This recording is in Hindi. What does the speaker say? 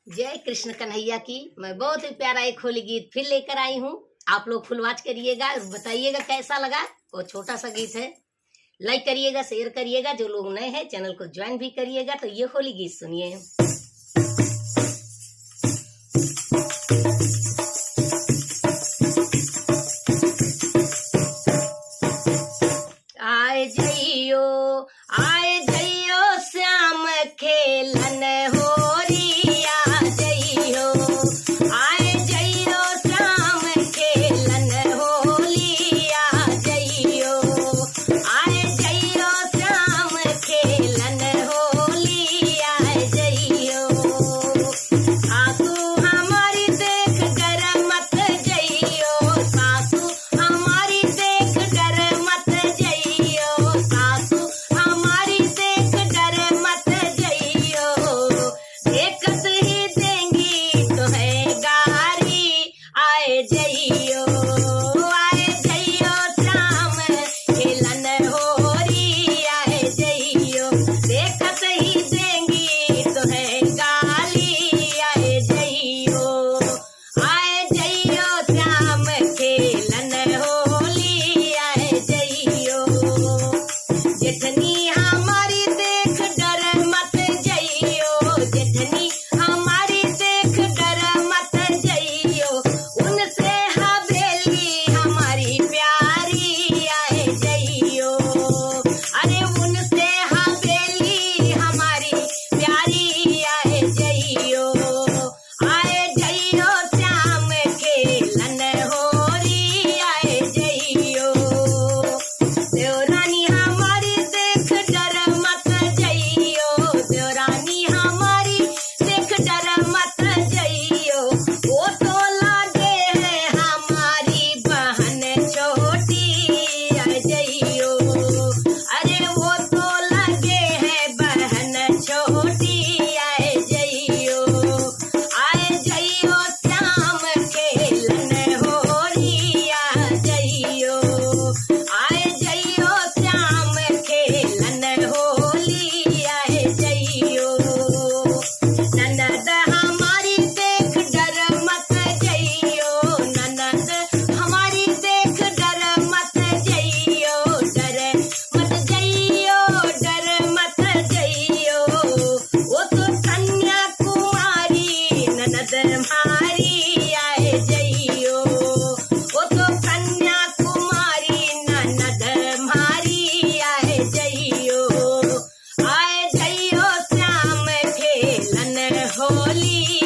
जय कृष्ण कन्हैया की। मैं बहुत ही प्यारा एक होली गीत फिर लेकर आई हूँ। आप लोग फुल वॉच करिएगा और बताइएगा कैसा लगा। वो छोटा सा गीत है, लाइक करिएगा, शेयर करिएगा। जो लोग नए हैं चैनल को ज्वाइन भी करिएगा। तो ये होली गीत सुनिए। आए जइयो श्याम खेलन होरी। आ जइयो, आए जइयो श्याम खेलन होली। आ जइयो, आए जइयो श्याम खेलन होली। आ जइयो, सासू हमारी देख कर मत जइयो। सासू हमारी देख कर मत जइयो। सासू हमारी देख कर मत जइयो। देखत ही देंगी तो है गारी। आए जइयो, आए जइयो श्याम खेलन होरी। आए जइयो, देखत ही देंगी तो है गाली। आए जइयो, आए जइयो श्याम खेलन होली। आए जइयो, जेठनी हमारी देख डर मत जइयो। जेठनी हमारी देख डर मत जइयो। उनसे हवेली हमारी प्यारी। आए जइयो, अरे उनसे हवेली हमारी प्यारी। आए जइयो, आए जइयो श्याम खेलन होरी। आए जइयो, देवरानी हमारी देख डर मत जइयो। देवरानी हमारी देख डर मत जइयो। वो तो लागे है हमारी बहन छोटी। आए जइयो, अरे वो तो लगे है बहन छोटी। आए जइयो, आए जइयो श्याम खेलन होरी। आ जइयो, आए जइयो श्याम खेलन होली। आए जइयो, ननद हमारी देख डर मत जइयो। ननद हमारी देख डर मत जइयो। डर मत जइयो, डर मत जइयो। वो तो कन्या कुमारी ननद हमारी। आए जइयो, वो तो कन्या कुमारी ननद हमारी। आए जइयो, आए जइयो श्याम खेलन होली।